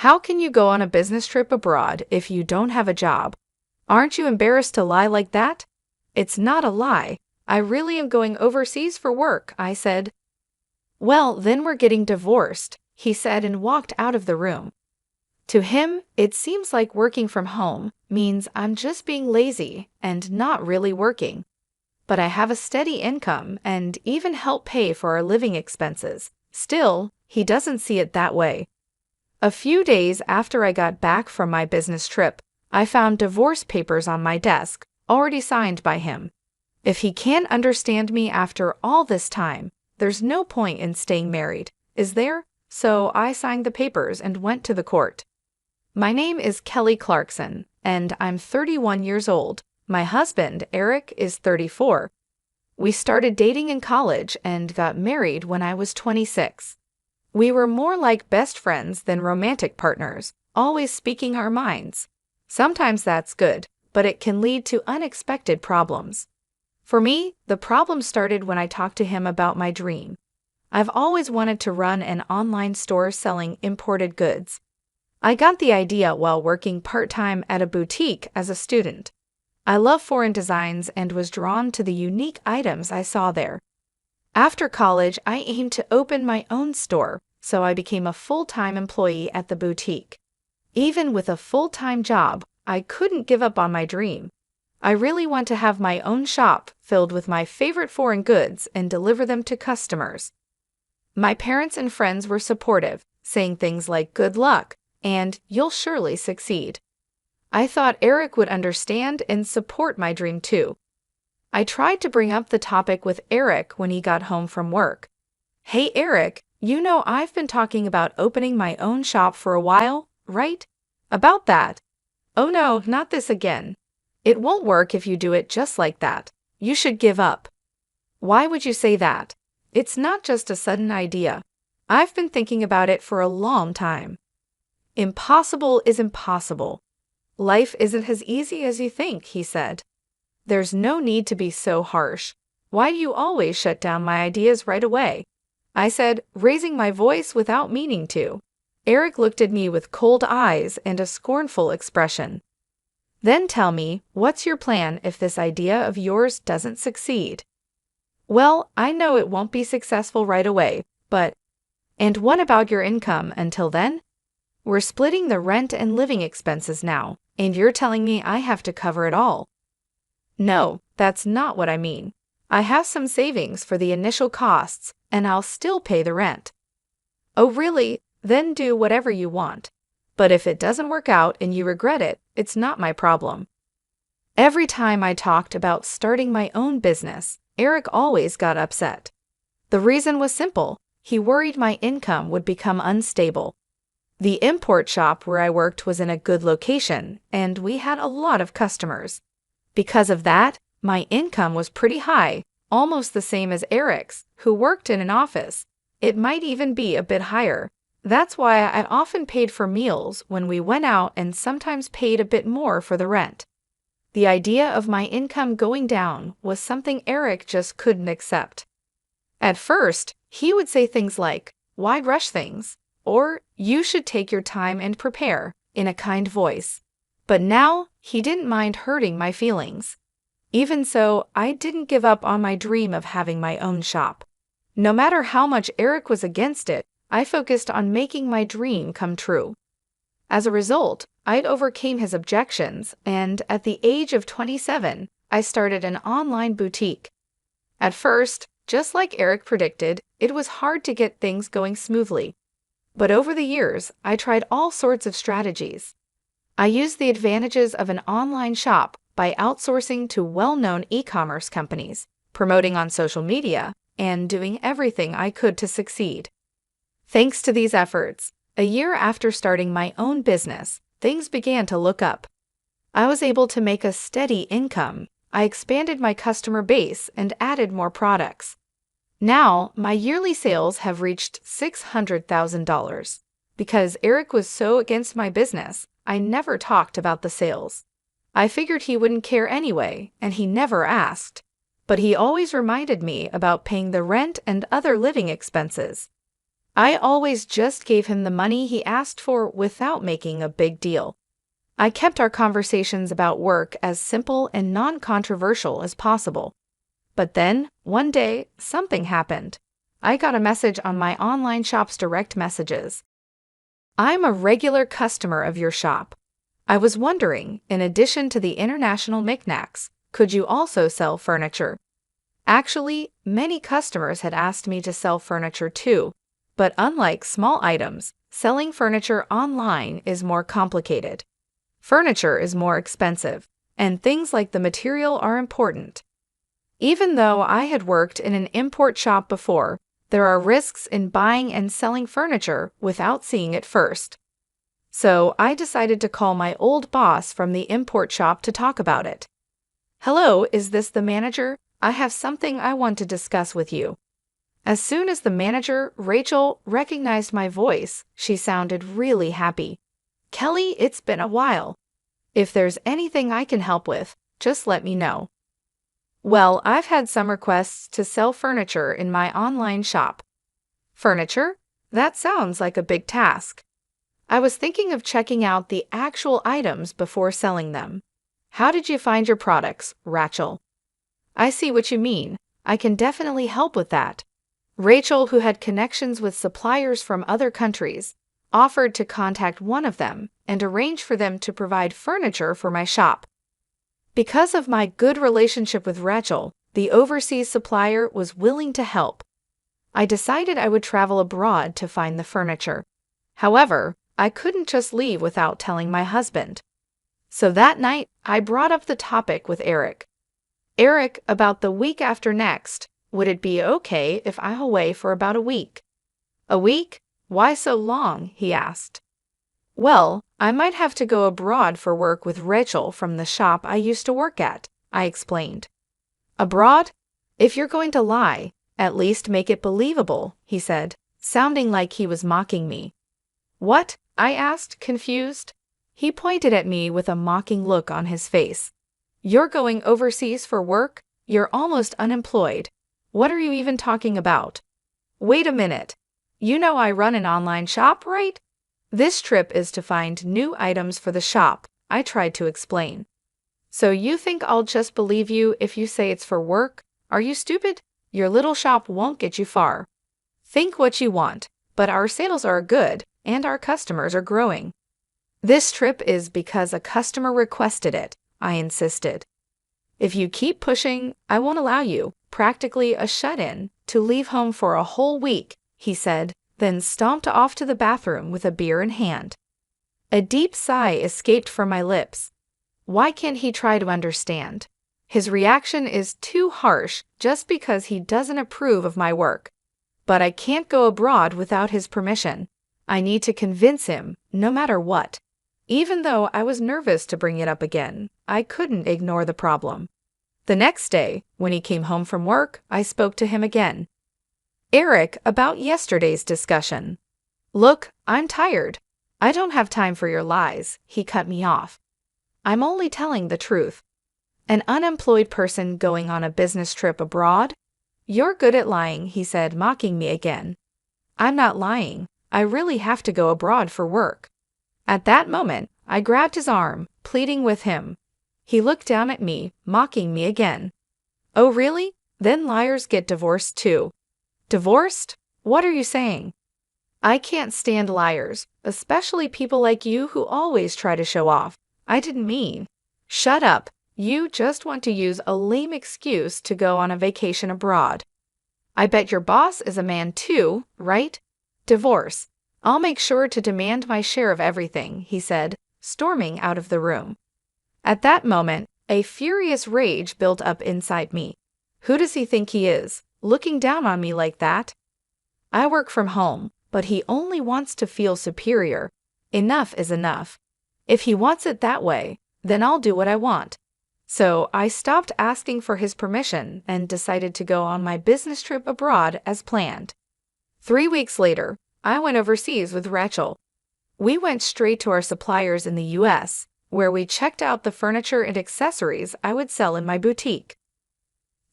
How can you go on a business trip abroad if you don't have a job? Aren't you embarrassed to lie like that? It's not a lie. I really am going overseas for work, I said. Well, then we're getting divorced, he said and walked out of the room. To him, it seems like working from home means I'm just being lazy and not really working. But I have a steady income and even help pay for our living expenses. Still, he doesn't see it that way. A few days after I got back from my business trip, I found divorce papers on my desk, already signed by him. If he can't understand me after all this time, there's no point in staying married, is there? So I signed the papers and went to the court. My name is Kelly Clarkson, and I'm 31 years old. My husband, Eric, is 34. We started dating in college and got married when I was 26. We were more like best friends than romantic partners, always speaking our minds. Sometimes that's good, but it can lead to unexpected problems. For me, the problem started when I talked to him about my dream. I've always wanted to run an online store selling imported goods. I got the idea while working part-time at a boutique as a student. I love foreign designs and was drawn to the unique items I saw there. After college, I aimed to open my own store, so I became a full-time employee at the boutique. Even with a full-time job, I couldn't give up on my dream. I really want to have my own shop filled with my favorite foreign goods and deliver them to customers. My parents and friends were supportive, saying things like "good luck" and "you'll surely succeed." I thought Eric would understand and support my dream too. I tried to bring up the topic with Eric when he got home from work. "Hey Eric, you know I've been talking about opening my own shop for a while, right? About that." "Oh no, not this again. It won't work if you do it just like that. You should give up." "Why would you say that? It's not just a sudden idea. I've been thinking about it for a long time." "Impossible is impossible. Life isn't as easy as you think," he said. "There's no need to be so harsh. Why do you always shut down my ideas right away?" I said, raising my voice without meaning to. Eric looked at me with cold eyes and a scornful expression. "Then tell me, what's your plan if this idea of yours doesn't succeed?" "Well, I know it won't be successful right away, but—" "And what about your income until then?" "We're splitting the rent and living expenses now, and you're telling me I have to cover it all." "No, that's not what I mean. I have some savings for the initial costs, and I'll still pay the rent." "Oh really? Then do whatever you want. But if it doesn't work out and you regret it, it's not my problem." Every time I talked about starting my own business, Eric always got upset. The reason was simple. He worried my income would become unstable. The import shop where I worked was in a good location, and we had a lot of customers. Because of that, my income was pretty high, almost the same as Eric's, who worked in an office. It might even be a bit higher. That's why I often paid for meals when we went out and sometimes paid a bit more for the rent. The idea of my income going down was something Eric just couldn't accept. At first, he would say things like, "Why rush things?" or "You should take your time and prepare," in a kind voice. But now, he didn't mind hurting my feelings. Even so, I didn't give up on my dream of having my own shop. No matter how much Eric was against it, I focused on making my dream come true. As a result, I overcame his objections, and at the age of 27, I started an online boutique. At first, just like Eric predicted, it was hard to get things going smoothly. But over the years, I tried all sorts of strategies. I used the advantages of an online shop by outsourcing to well-known e-commerce companies, promoting on social media, and doing everything I could to succeed. Thanks to these efforts, a year after starting my own business, things began to look up. I was able to make a steady income. I expanded my customer base and added more products. Now, my yearly sales have reached $600,000. Because Eric was so against my business, I never talked about the sales. I figured he wouldn't care anyway, and he never asked. But he always reminded me about paying the rent and other living expenses. I always just gave him the money he asked for without making a big deal. I kept our conversations about work as simple and non-controversial as possible. But then, one day, something happened. I got a message on my online shop's direct messages. "I'm a regular customer of your shop. I was wondering, in addition to the international knickknacks, could you also sell furniture?" Actually, many customers had asked me to sell furniture too, but unlike small items, selling furniture online is more complicated. Furniture is more expensive, and things like the material are important. Even though I had worked in an import shop before, there are risks in buying and selling furniture without seeing it first. So I decided to call my old boss from the import shop to talk about it. "Hello, is this the manager? I have something I want to discuss with you." As soon as the manager, Rachel, recognized my voice, she sounded really happy. "Kelly, it's been a while. If there's anything I can help with, just let me know." Well, I've had some requests to sell furniture in my online shop. Furniture? That sounds like a big task. I was thinking of checking out the actual items before selling them. How did you find your products, Rachel? I see what you mean. I can definitely help with that. Rachel, who had connections with suppliers from other countries, offered to contact one of them and arrange for them to provide furniture for my shop. Because of my good relationship with Rachel, the overseas supplier was willing to help. I decided I would travel abroad to find the furniture. However, I couldn't just leave without telling my husband. So that night, I brought up the topic with Eric. "Eric, about the week after next, would it be okay if I'm away for about a week?" "A week? Why so long?" he asked. "Well, I might have to go abroad for work with Rachel from the shop I used to work at," I explained. "Abroad? If you're going to lie, at least make it believable," he said, sounding like he was mocking me. "What?" I asked, confused. He pointed at me with a mocking look on his face. "You're going overseas for work? You're almost unemployed. What are you even talking about?" "Wait a minute. You know I run an online shop, right? This trip is to find new items for the shop," I tried to explain. "So you think I'll just believe you if you say it's for work? Are you stupid? Your little shop won't get you far. Think what you want, but our sales are good and our customers are growing." "This trip is because a customer requested it," I insisted. "If you keep pushing, I won't allow you, practically a shut-in, to leave home for a whole week," he said, then stomped off to the bathroom with a beer in hand. A deep sigh escaped from my lips. Why can't he try to understand? His reaction is too harsh just because he doesn't approve of my work. But I can't go abroad without his permission. I need to convince him, no matter what. Even though I was nervous to bring it up again, I couldn't ignore the problem. The next day, when he came home from work, I spoke to him again. "Eric, about yesterday's discussion." "Look, I'm tired. I don't have time for your lies," he cut me off. "I'm only telling the truth. An unemployed person going on a business trip abroad? You're good at lying," he said, mocking me again. "I'm not lying. I really have to go abroad for work." At that moment, I grabbed his arm, pleading with him. He looked down at me, mocking me again. "Oh, really? Then liars get divorced too." "Divorced? What are you saying?" "I can't stand liars, especially people like you who always try to show off. I didn't mean." "Shut up. You just want to use a lame excuse to go on a vacation abroad. I bet your boss is a man too, right? Divorce. I'll make sure to demand my share of everything," he said, storming out of the room. At that moment, a furious rage built up inside me. Who does he think he is, looking down on me like that? I work from home, but he only wants to feel superior. Enough is enough. If he wants it that way, then I'll do what I want. So I stopped asking for his permission and decided to go on my business trip abroad as planned. 3 weeks later, I went overseas with Rachel. We went straight to our suppliers in the US, where we checked out the furniture and accessories I would sell in my boutique.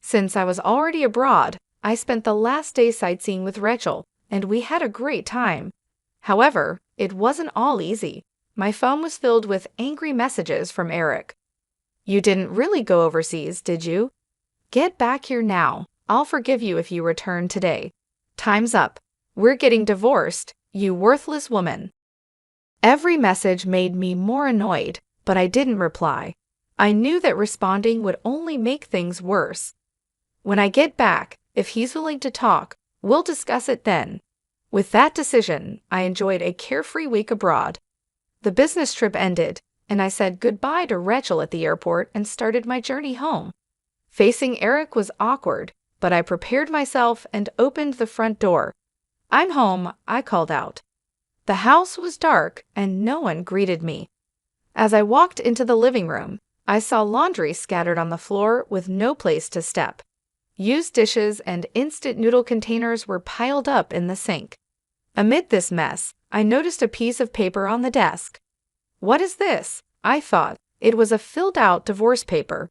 Since I was already abroad, I spent the last day sightseeing with Rachel, and we had a great time. However, it wasn't all easy. My phone was filled with angry messages from Eric. "You didn't really go overseas, did you? Get back here now. I'll forgive you if you return today. Time's up. We're getting divorced, you worthless woman." Every message made me more annoyed, but I didn't reply. I knew that responding would only make things worse. "When I get back, if he's willing to talk, we'll discuss it then." With that decision, I enjoyed a carefree week abroad. The business trip ended, and I said goodbye to Rachel at the airport and started my journey home. Facing Eric was awkward, but I prepared myself and opened the front door. "I'm home," I called out. The house was dark, and no one greeted me. As I walked into the living room, I saw laundry scattered on the floor with no place to step. Used dishes and instant noodle containers were piled up in the sink. Amid this mess, I noticed a piece of paper on the desk. "What is this?" I thought. It was a filled-out divorce paper.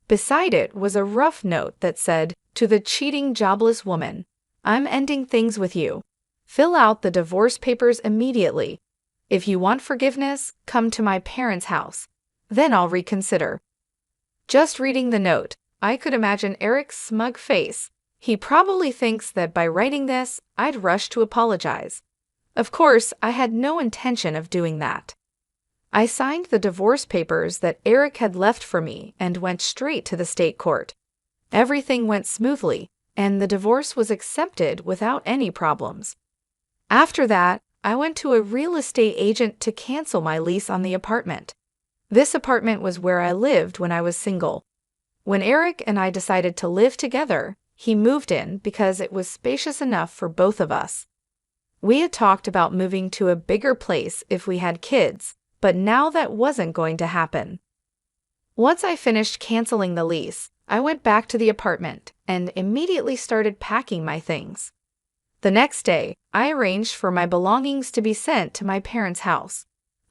Beside it was a rough note that said, "To the cheating, jobless woman, I'm ending things with you. Fill out the divorce papers immediately. If you want forgiveness, come to my parents' house. Then I'll reconsider." Just reading the note, I could imagine Eric's smug face. He probably thinks that by writing this, I'd rush to apologize. Of course, I had no intention of doing that. I signed the divorce papers that Eric had left for me and went straight to the state court. Everything went smoothly, and the divorce was accepted without any problems. After that, I went to a real estate agent to cancel my lease on the apartment. This apartment was where I lived when I was single. When Eric and I decided to live together, he moved in because it was spacious enough for both of us. We had talked about moving to a bigger place if we had kids, but now that wasn't going to happen. Once I finished canceling the lease, I went back to the apartment and immediately started packing my things. The next day, I arranged for my belongings to be sent to my parents' house.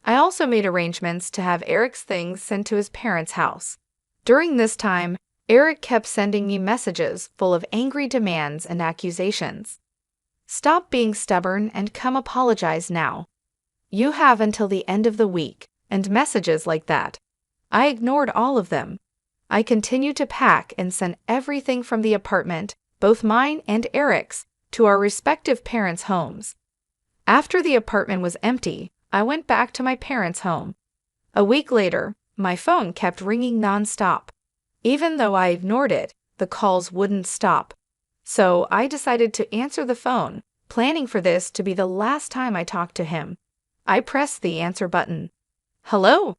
I also made arrangements to have Eric's things sent to his parents' house. During this time, Eric kept sending me messages full of angry demands and accusations. "Stop being stubborn and come apologize now. You have until the end of the week," and messages like that. I ignored all of them. I continued to pack and send everything from the apartment, both mine and Eric's, to our respective parents' homes. After the apartment was empty, I went back to my parents' home. A week later, my phone kept ringing nonstop. Even though I ignored it, the calls wouldn't stop. So I decided to answer the phone, planning for this to be the last time I talked to him. I pressed the answer button. "Hello?"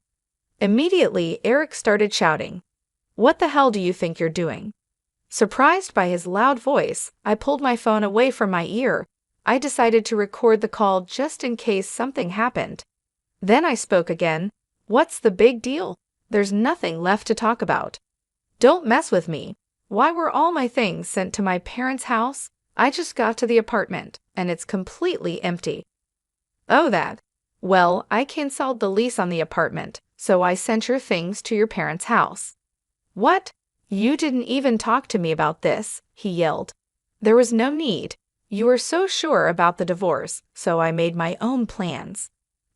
Immediately, Eric started shouting, "What the hell do you think you're doing?" Surprised by his loud voice, I pulled my phone away from my ear. I decided to record the call just in case something happened. Then I spoke again. "What's the big deal? There's nothing left to talk about. Don't mess with me. Why were all my things sent to my parents' house? I just got to the apartment, and it's completely empty." "Oh, that. Well, I canceled the lease on the apartment, so I sent your things to your parents' house." "What? You didn't even talk to me about this," he yelled. "There was no need. You were so sure about the divorce, so I made my own plans.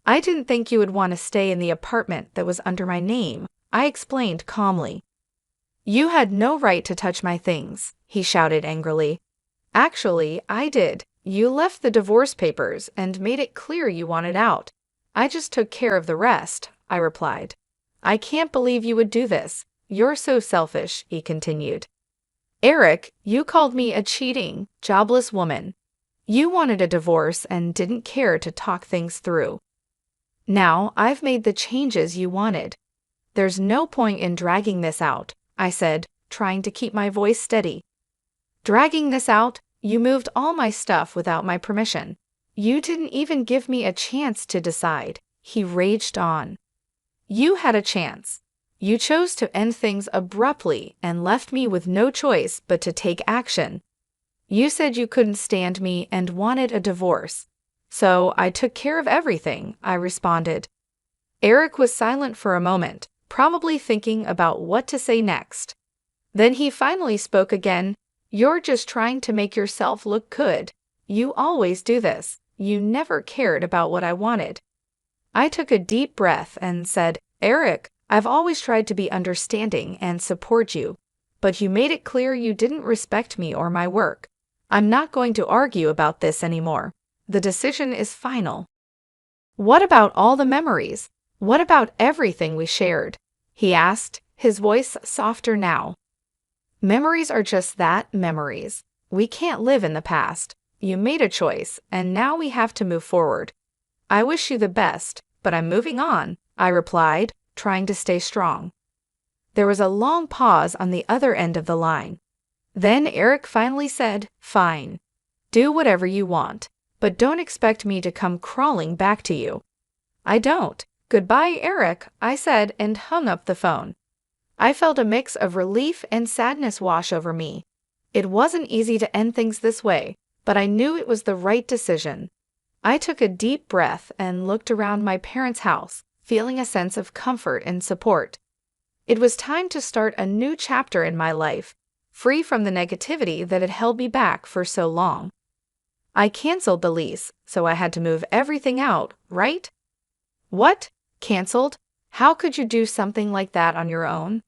I didn't think you would want to stay in the apartment that was under my name," I explained calmly. "You had no right to touch my things," he shouted angrily. "Actually, I did. You left the divorce papers and made it clear you wanted out. I just took care of the rest," I replied. "I can't believe you would do this. You're so selfish," he continued. "Eric, you called me a cheating, jobless woman. You wanted a divorce and didn't care to talk things through. Now I've made the changes you wanted. There's no point in dragging this out," I said, trying to keep my voice steady. "Dragging this out? You moved all my stuff without my permission. You didn't even give me a chance to decide," he raged on. "You had a chance. You chose to end things abruptly and left me with no choice but to take action. You said you couldn't stand me and wanted a divorce. So I took care of everything," I responded. Eric was silent for a moment, probably thinking about what to say next. Then he finally spoke again. "You're just trying to make yourself look good. You always do this. You never cared about what I wanted. I took a deep breath and said, Eric, I've always tried to be understanding and support you, but you made it clear you didn't respect me or my work. I'm not going to argue about this anymore. The decision is final. What about all the memories? What about everything we shared? He asked, his voice softer now. Memories are just that, memories. We can't live in the past. You made a choice, and now we have to move forward. I wish you the best, but I'm moving on, I replied, trying to stay strong. There was a long pause on the other end of the line. Then Eric finally said, Fine. Do whatever you want, but don't expect me to come crawling back to you. I don't. Goodbye, Eric, I said and hung up the phone. I felt a mix of relief and sadness wash over me. It wasn't easy to end things this way, but I knew it was the right decision. I took a deep breath and looked around my parents' house, feeling a sense of comfort and support. It was time to start a new chapter in my life, free from the negativity that had held me back for so long. I canceled the lease, so I had to move everything out, right? What? Canceled? How could you do something like that on your own?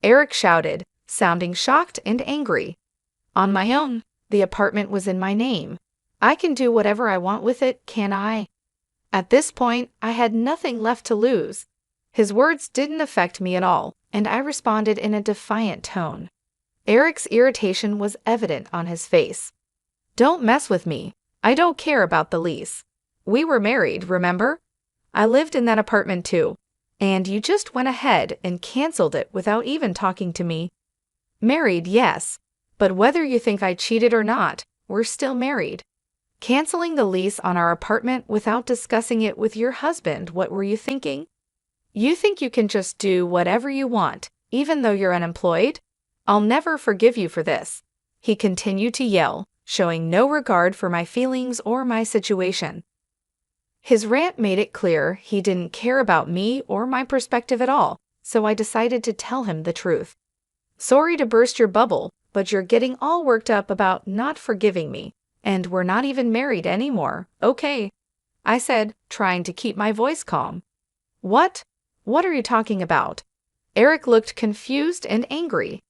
Eric shouted, sounding shocked and angry. On my own. The apartment was in my name. I can do whatever I want with it, can't I? At this point, I had nothing left to lose. His words didn't affect me at all, and I responded in a defiant tone. Eric's irritation was evident on his face. Don't mess with me. I don't care about the lease. We were married, remember? I lived in that apartment too. And you just went ahead and canceled it without even talking to me. Married, yes. But whether you think I cheated or not, we're still married. Canceling the lease on our apartment without discussing it with your husband, what were you thinking? You think you can just do whatever you want, even though you're unemployed? I'll never forgive you for this. He continued to yell, showing no regard for my feelings or my situation. His rant made it clear he didn't care about me or my perspective at all, so I decided to tell him the truth. Sorry to burst your bubble, but you're getting all worked up about not forgiving me, and we're not even married anymore, okay? I said, trying to keep my voice calm. What? What are you talking about? Eric looked confused and angry.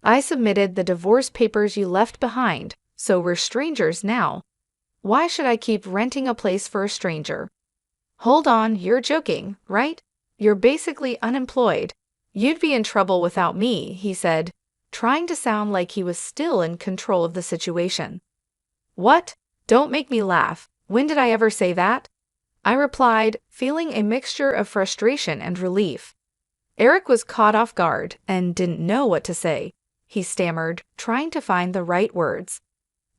I submitted the divorce papers you left behind, so we're strangers now. Why should I keep renting a place for a stranger? Hold on, you're joking, right? You're basically unemployed. You'd be in trouble without me, he said, trying to sound like he was still in control of the situation. What? Don't make me laugh. When did I ever say that? I replied, feeling a mixture of frustration and relief. Eric was caught off guard and didn't know what to say. He stammered, trying to find the right words.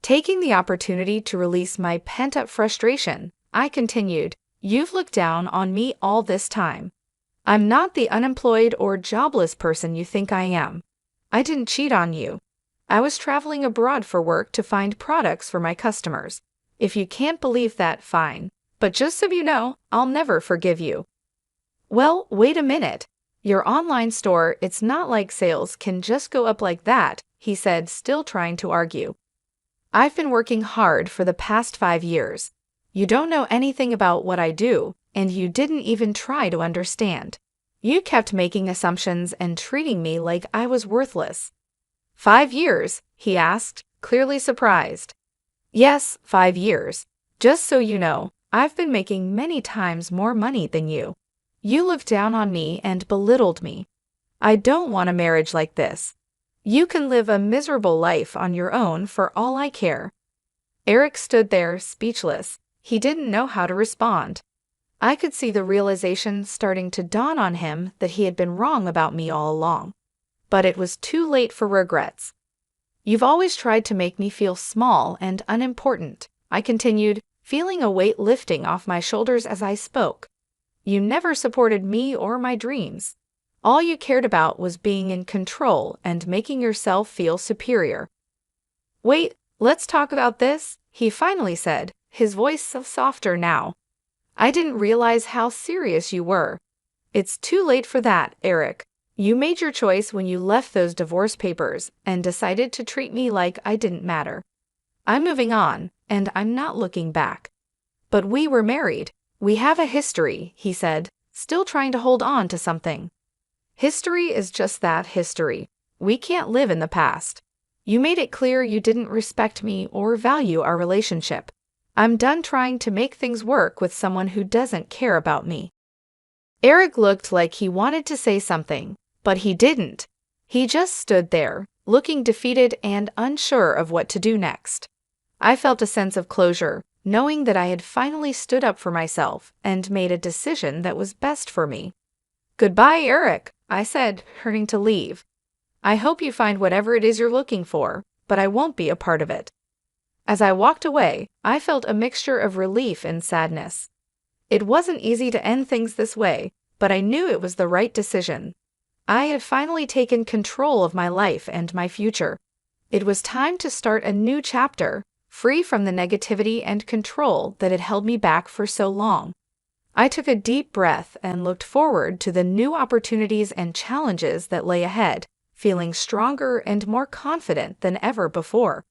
Taking the opportunity to release my pent-up frustration, I continued, You've looked down on me all this time. I'm not the unemployed or jobless person you think I am. I didn't cheat on you. I was traveling abroad for work to find products for my customers. If you can't believe that, fine. But just so you know, I'll never forgive you. Well, wait a minute. Your online store, it's not like sales can just go up like that, he said, still trying to argue. I've been working hard for the past 5 years. You don't know anything about what I do, and you didn't even try to understand. You kept making assumptions and treating me like I was worthless. 5 years? He asked, clearly surprised. Yes, 5 years. Just so you know, I've been making many times more money than you. You looked down on me and belittled me. I don't want a marriage like this. You can live a miserable life on your own for all I care. Eric stood there, speechless. He didn't know how to respond. I could see the realization starting to dawn on him that he had been wrong about me all along. But it was too late for regrets. You've always tried to make me feel small and unimportant, I continued, feeling a weight lifting off my shoulders as I spoke. You never supported me or my dreams. All you cared about was being in control and making yourself feel superior. Wait, let's talk about this, he finally said, his voice softer now. I didn't realize how serious you were. It's too late for that, Eric. You made your choice when you left those divorce papers and decided to treat me like I didn't matter. I'm moving on, and I'm not looking back. But we were married. We have a history, he said, still trying to hold on to something. History is just that, history. We can't live in the past. You made it clear you didn't respect me or value our relationship. I'm done trying to make things work with someone who doesn't care about me. Eric looked like he wanted to say something, but he didn't. He just stood there, looking defeated and unsure of what to do next. I felt a sense of closure, knowing that I had finally stood up for myself and made a decision that was best for me. "Goodbye, Eric," I said, turning to leave. "I hope you find whatever it is you're looking for, but I won't be a part of it." As I walked away, I felt a mixture of relief and sadness. It wasn't easy to end things this way, but I knew it was the right decision. I had finally taken control of my life and my future. It was time to start a new chapter, free from the negativity and control that had held me back for so long. I took a deep breath and looked forward to the new opportunities and challenges that lay ahead, feeling stronger and more confident than ever before.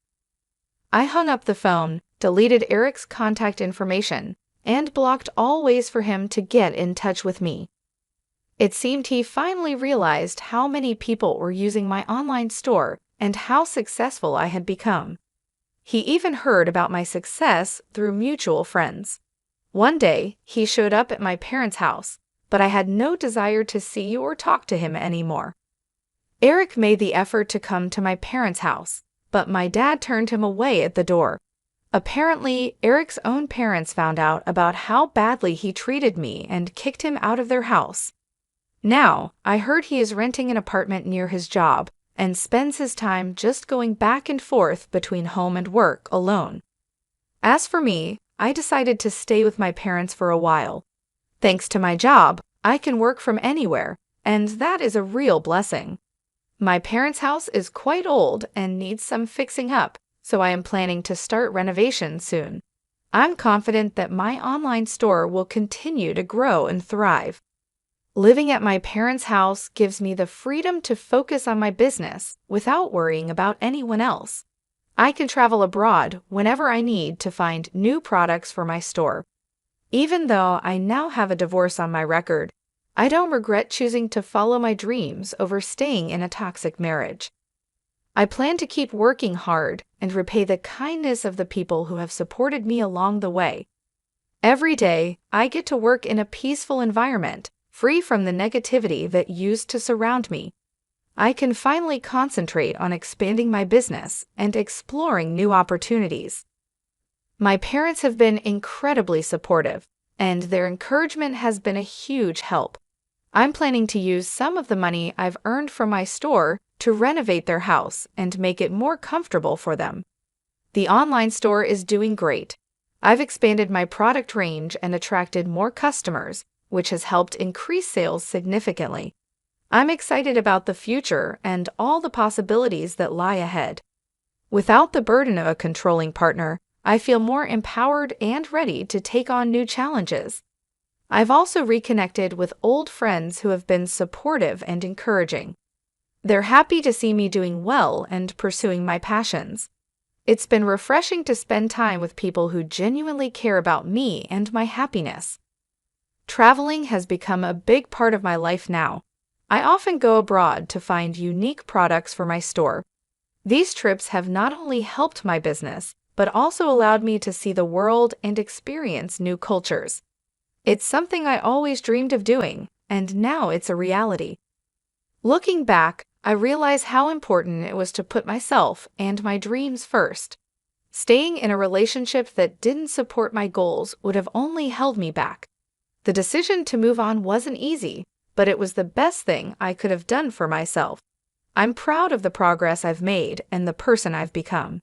I hung up the phone, deleted Eric's contact information, and blocked all ways for him to get in touch with me. It seemed he finally realized how many people were using my online store and how successful I had become. He even heard about my success through mutual friends. One day, he showed up at my parents' house, but I had no desire to see or talk to him anymore. Eric made the effort to come to my parents' house, but my dad turned him away at the door. Apparently, Eric's own parents found out about how badly he treated me and kicked him out of their house. Now, I heard he is renting an apartment near his job and spends his time just going back and forth between home and work alone. As for me, I decided to stay with my parents for a while. Thanks to my job, I can work from anywhere, and that is a real blessing. My parents' house is quite old and needs some fixing up, so I am planning to start renovation soon. I'm confident that my online store will continue to grow and thrive. Living at my parents' house gives me the freedom to focus on my business without worrying about anyone else. I can travel abroad whenever I need to find new products for my store. Even though I now have a divorce on my record, I don't regret choosing to follow my dreams over staying in a toxic marriage. I plan to keep working hard and repay the kindness of the people who have supported me along the way. Every day, I get to work in a peaceful environment, free from the negativity that used to surround me. I can finally concentrate on expanding my business and exploring new opportunities. My parents have been incredibly supportive, and their encouragement has been a huge help. I'm planning to use some of the money I've earned from my store to renovate their house and make it more comfortable for them. The online store is doing great. I've expanded my product range and attracted more customers, which has helped increase sales significantly. I'm excited about the future and all the possibilities that lie ahead. Without the burden of a controlling partner, I feel more empowered and ready to take on new challenges. I've also reconnected with old friends who have been supportive and encouraging. They're happy to see me doing well and pursuing my passions. It's been refreshing to spend time with people who genuinely care about me and my happiness. Traveling has become a big part of my life now. I often go abroad to find unique products for my store. These trips have not only helped my business, but also allowed me to see the world and experience new cultures. It's something I always dreamed of doing, and now it's a reality. Looking back, I realize how important it was to put myself and my dreams first. Staying in a relationship that didn't support my goals would have only held me back. The decision to move on wasn't easy, but it was the best thing I could have done for myself. I'm proud of the progress I've made and the person I've become.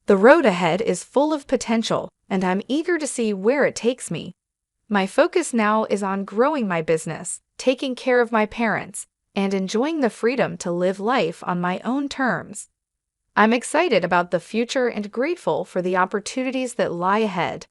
The road ahead is full of potential, and I'm eager to see where it takes me. My focus now is on growing my business, taking care of my parents, and enjoying the freedom to live life on my own terms. I'm excited about the future and grateful for the opportunities that lie ahead.